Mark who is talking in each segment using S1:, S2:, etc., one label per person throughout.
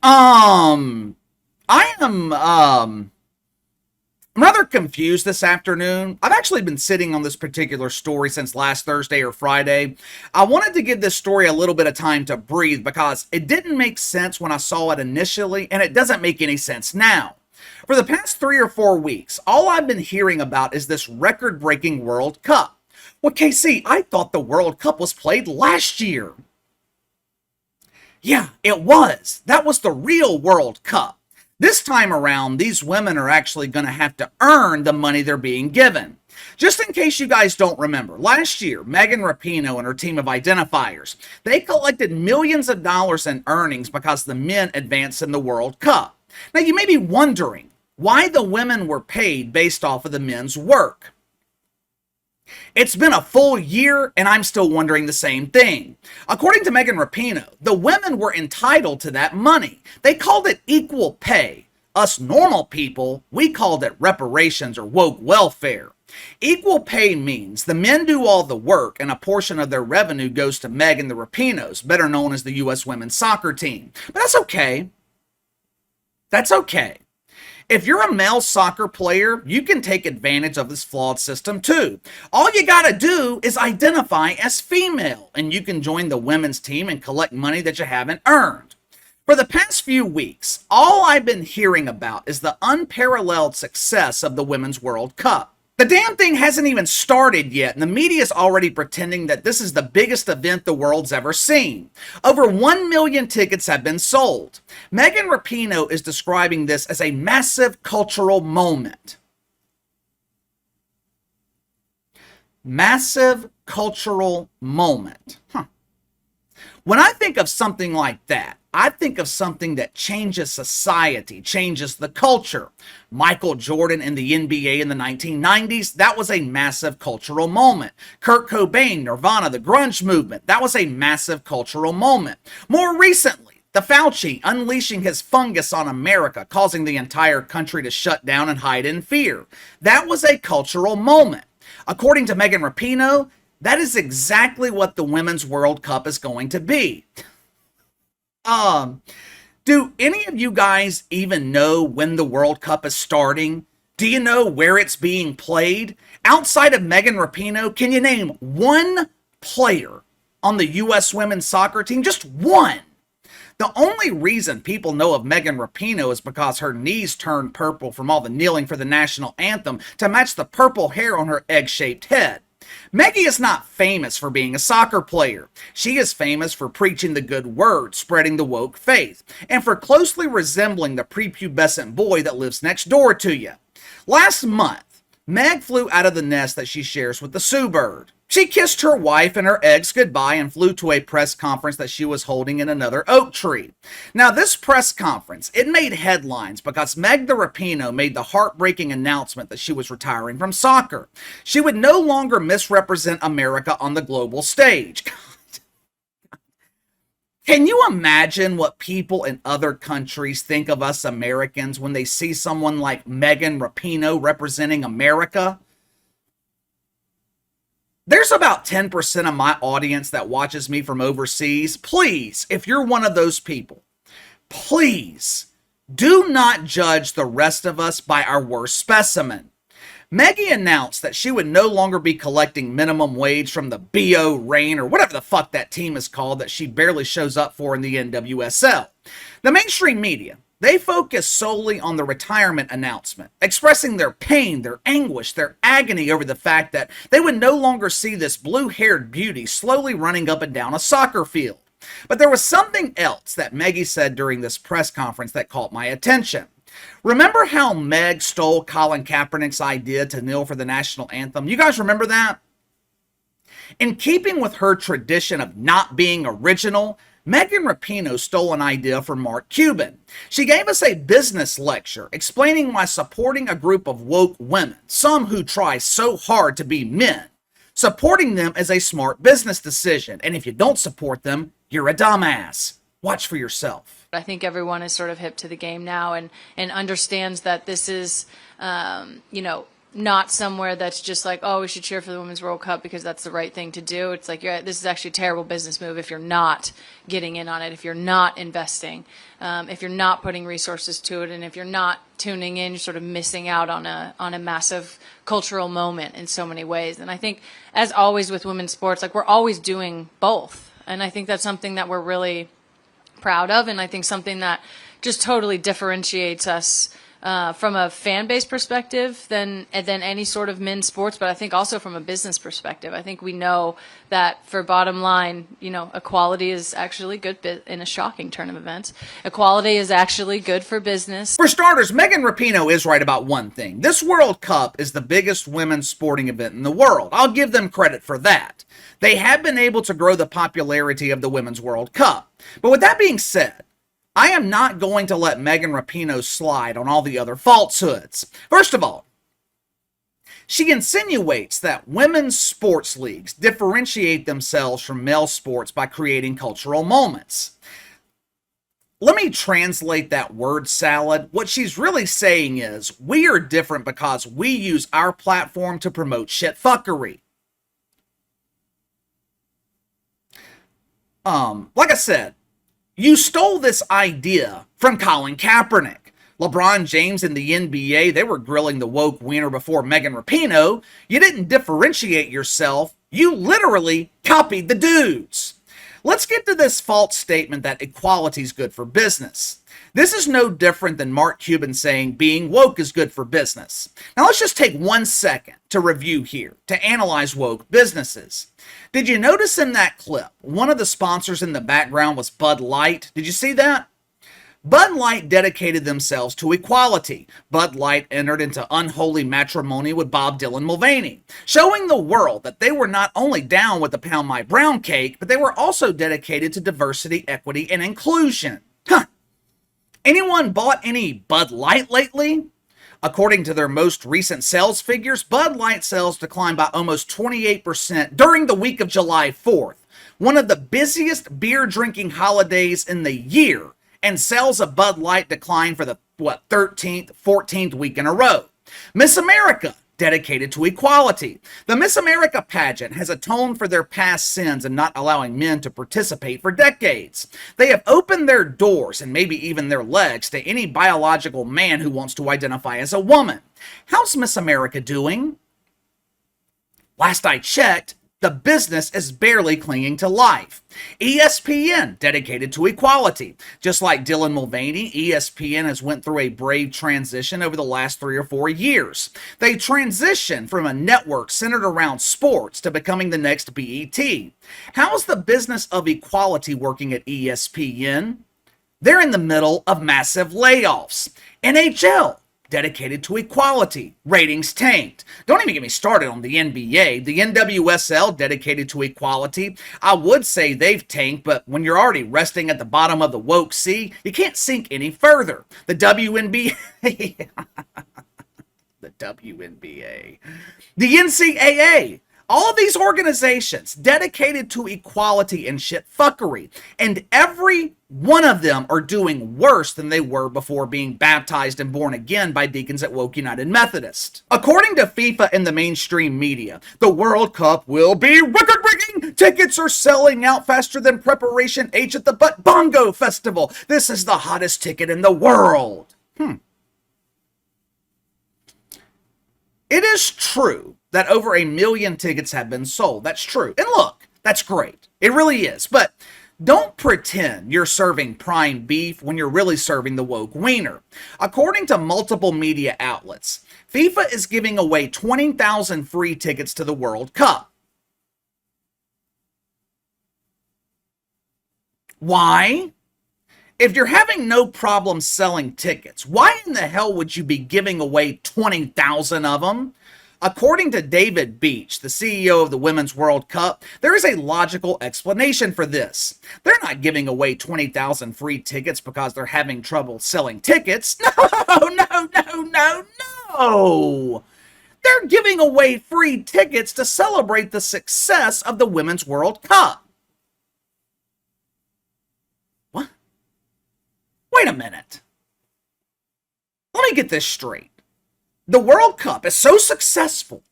S1: Um, I am I'm rather confused this afternoon. I've actually been sitting on this particular story since last Thursday or Friday. I wanted to give this story a little bit of time to breathe because it didn't make sense when I saw it initially, and it doesn't make any sense now. For the past 3 or 4 weeks, all I've been hearing about is this record breaking World Cup. Well, KC, I thought the World Cup was played last year. Yeah, it was. That was the real World Cup. This time around, these women are actually going to have to earn the money they're being given. Just in case you guys don't remember, last year, Megan Rapinoe and her team of identifiers, they collected millions of dollars in earnings because the men advanced in the World Cup. Now, you may be wondering why the women were paid based off of the men's work. It's been a full year, and I'm still wondering the same thing. According to Megan Rapinoe, the women were entitled to that money. They called it equal pay. Us normal people, we called it reparations or woke welfare. Equal pay means the men do all the work, and a portion of their revenue goes to Meg and the Rapinoes, better known as the U.S. women's soccer team. But that's okay. That's okay. If you're a male soccer player, you can take advantage of this flawed system too. All you gotta do is identify as female, and you can join the women's team and collect money that you haven't earned. For the past few weeks, all I've been hearing about is the unparalleled success of the Women's World Cup. The damn thing hasn't even started yet, and the media is already pretending that this is the biggest event the world's ever seen. Over 1 million tickets have been sold. Megan Rapinoe is describing this as a massive cultural moment. Massive cultural moment. When I think of something like that, I think of something that changes society, changes the culture. Michael Jordan in the NBA in the 1990s, that was a massive cultural moment. Kurt Cobain, Nirvana, the grunge movement, that was a massive cultural moment. More recently, the Fauci unleashing his fungus on America, causing the entire country to shut down and hide in fear. That was a cultural moment. According to Megan Rapinoe, that is exactly what the Women's World Cup is going to be. Do any of you guys even know when the World Cup is starting? Do you know where it's being played? Outside of Megan Rapinoe, can you name one player on the U.S. women's soccer team? Just one. The only reason people know of Megan Rapinoe is because her knees turned purple from all the kneeling for the national anthem to match the purple hair on her egg-shaped head. Meggie is not famous for being a soccer player. She is famous for preaching the good word, spreading the woke faith, and for closely resembling the prepubescent boy that lives next door to you. Last month, Meg flew out of the nest that she shares with the Sioux bird. She kissed her wife and her eggs goodbye and flew to a press conference that she was holding in another oak tree. Now, this press conference, it made headlines because Meg the Rapinoe made the heartbreaking announcement that she was retiring from soccer. She would no longer misrepresent America on the global stage. Can you imagine what people in other countries think of us Americans when they see someone like Megan Rapinoe representing America? There's about 10% of my audience that watches me from overseas. Please, if you're one of those people, please do not judge the rest of us by our worst specimen. Maggie announced that she would no longer be collecting minimum wage from the BO Reign or whatever the fuck that team is called that she barely shows up for in the NWSL. The mainstream media, they focus solely on the retirement announcement, expressing their pain, their anguish, their agony over the fact that they would no longer see this blue-haired beauty slowly running up and down a soccer field. But there was something else that Maggie said during this press conference that caught my attention. Remember how Meg stole Colin Kaepernick's idea to kneel for the national anthem? You guys remember that? In keeping with her tradition of not being original, Megan Rapinoe stole an idea from Mark Cuban. She gave us a business lecture explaining why supporting a group of woke women, some who try so hard to be men, supporting them is a smart business decision. And if you don't support them, you're a dumbass. Watch for yourself.
S2: I think everyone is sort of hip to the game now and understands that this is, not somewhere that's just like, oh, we should cheer for the Women's World Cup because that's the right thing to do. It's like, this is actually a terrible business move if you're not getting in on it, if you're not investing, if you're not putting resources to it, and if you're not tuning in, you're sort of missing out on a massive cultural moment in so many ways. And I think, as always with women's sports, like, we're always doing both. And I think that's something that we're really proud of, and I think something that just totally differentiates us from a fan base perspective than any sort of men's sports, but I think also from a business perspective. I think we know that for bottom line, equality is actually good in a shocking turn of events. Equality is actually good for business.
S1: For starters, Megan Rapinoe is right about one thing. This World Cup is the biggest women's sporting event in the world. I'll give them credit for that. They have been able to grow the popularity of the Women's World Cup. But with that being said, I am not going to let Megan Rapinoe slide on all the other falsehoods. First of all, she insinuates that women's sports leagues differentiate themselves from male sports by creating cultural moments. Let me translate that word salad. What she's really saying is, we are different because we use our platform to promote shitfuckery. Like I said, you stole this idea from Colin Kaepernick. LeBron James and the NBA, they were grilling the woke wiener before Megan Rapinoe. You didn't differentiate yourself. You literally copied the dudes. Let's get to this false statement that equality is good for business. This is no different than Mark Cuban saying being woke is good for business. Now let's just take 1 second to review here, to analyze woke businesses. Did you notice in that clip, one of the sponsors in the background was Bud Light? Did you see that? Bud Light dedicated themselves to equality. Bud Light entered into unholy matrimony with Bob Dylan Mulvaney, showing the world that they were not only down with the Pound My Brown cake, but they were also dedicated to diversity, equity, and inclusion. Anyone bought any Bud Light lately? According to their most recent sales figures, Bud Light sales declined by almost 28% during the week of July 4th, one of the busiest beer drinking holidays in the year, and sales of Bud Light declined for the 13th, 14th week in a row. Miss America, dedicated to equality. The Miss America pageant has atoned for their past sins in not allowing men to participate for decades. They have opened their doors, and maybe even their legs, to any biological man who wants to identify as a woman. How's Miss America doing? Last I checked, the business is barely clinging to life. ESPN, dedicated to equality. Just like Dylan Mulvaney, ESPN has went through a brave transition over the last 3 or 4 years. They transitioned from a network centered around sports to becoming the next BET. How is the business of equality working at ESPN? They're in the middle of massive layoffs. NHL, dedicated to equality. Ratings tanked. Don't even get me started on the NBA. The NWSL, dedicated to equality. I would say they've tanked, but when you're already resting at the bottom of the woke sea, you can't sink any further. The WNBA... the WNBA. The NCAA. All of these organizations dedicated to equality and shitfuckery, and every one of them are doing worse than they were before being baptized and born again by deacons at Woke United Methodist. According to FIFA and the mainstream media, the World Cup will be record-breaking. Tickets are selling out faster than Preparation H at the Butt Bongo Festival. This is the hottest ticket in the world. It is true that over 1 million tickets have been sold. That's true. And look, that's great. It really is. But don't pretend you're serving prime beef when you're really serving the woke wiener. According to multiple media outlets, FIFA is giving away 20,000 free tickets to the World Cup. Why? If you're having no problem selling tickets, why in the hell would you be giving away 20,000 of them? According to David Beach, the CEO of the Women's World Cup, there is a logical explanation for this. They're not giving away 20,000 free tickets because they're having trouble selling tickets. No. They're giving away free tickets to celebrate the success of the Women's World Cup. What? Wait a minute. Let me get this straight. The World Cup is so successful.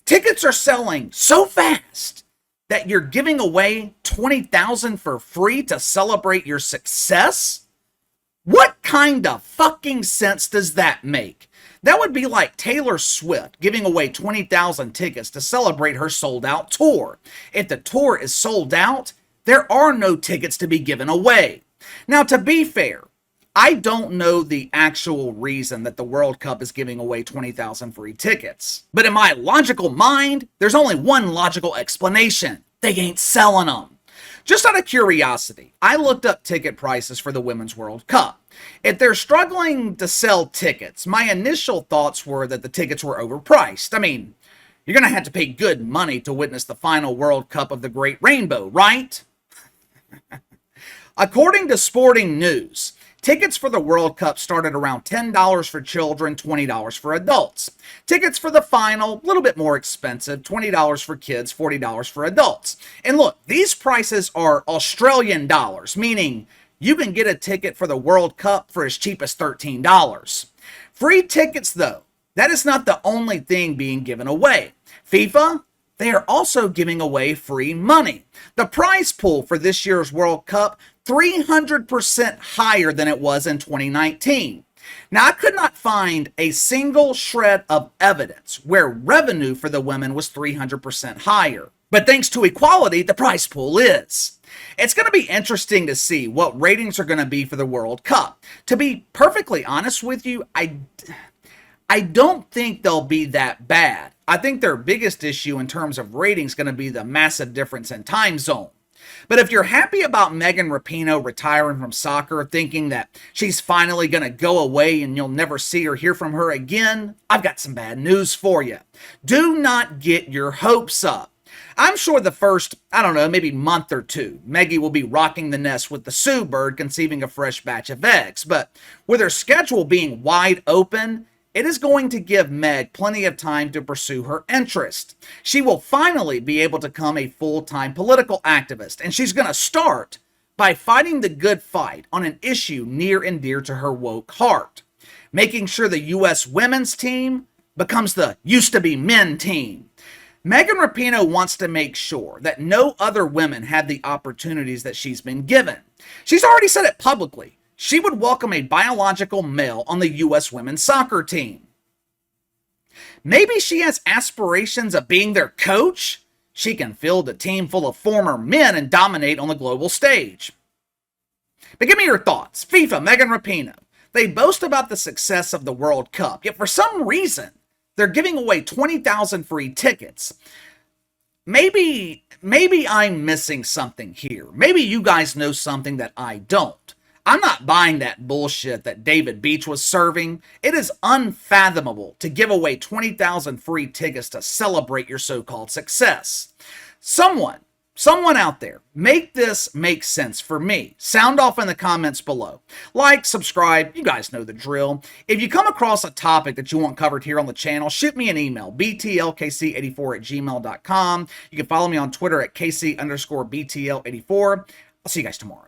S1: Tickets are selling so fast that you're giving away 20,000 for free to celebrate your success? What kind of fucking sense does that make? That would be like Taylor Swift giving away 20,000 tickets to celebrate her sold out tour. If the tour is sold out, there are no tickets to be given away. Now, to be fair, I don't know the actual reason that the World Cup is giving away 20,000 free tickets. But in my logical mind, there's only one logical explanation. They ain't selling them. Just out of curiosity, I looked up ticket prices for the Women's World Cup. If they're struggling to sell tickets, my initial thoughts were that the tickets were overpriced. I mean, you're going to have to pay good money to witness the final World Cup of the Great Rainbow, right? According to Sporting News, tickets for the World Cup started around $10 for children, $20 for adults. Tickets for the final, a little bit more expensive, $20 for kids, $40 for adults. And look, these prices are Australian dollars, meaning you can get a ticket for the World Cup for as cheap as $13. Free tickets, though, that is not the only thing being given away. FIFA, they are also giving away free money. The prize pool for this year's World Cup, 300% higher than it was in 2019. Now, I could not find a single shred of evidence where revenue for the women was 300% higher. But thanks to equality, the prize pool is. It's going to be interesting to see what ratings are going to be for the World Cup. To be perfectly honest with you, I don't think they'll be that bad. I think their biggest issue in terms of ratings is going to be the massive difference in time zone. But if you're happy about Megan Rapinoe retiring from soccer, thinking that she's finally going to go away and you'll never see or hear from her again, I've got some bad news for you. Do not get your hopes up. I'm sure the first, maybe month or two, Meggie will be rocking the nest with the Sue bird, conceiving a fresh batch of eggs. But with her schedule being wide open, it is going to give Meg plenty of time to pursue her interest. She will finally be able to become a full-time political activist, and she's going to start by fighting the good fight on an issue near and dear to her woke heart, making sure the U.S. women's team becomes the used-to-be men team. Megan Rapinoe wants to make sure that no other women have the opportunities that she's been given. She's already said it publicly. She would welcome a biological male on the U.S. women's soccer team. Maybe she has aspirations of being their coach. She can field a team full of former men and dominate on the global stage. But give me your thoughts. FIFA, Megan Rapinoe. They boast about the success of the World Cup, yet for some reason, they're giving away 20,000 free tickets. Maybe I'm missing something here. Maybe you guys know something that I don't. I'm not buying that bullshit that David Beach was serving. It is unfathomable to give away 20,000 free tickets to celebrate your so-called success. Someone out there, make this make sense for me. Sound off in the comments below. Like, subscribe, you guys know the drill. If you come across a topic that you want covered here on the channel, shoot me an email, btlkc84@gmail.com. You can follow me on Twitter at kc_btl84. I'll see you guys tomorrow.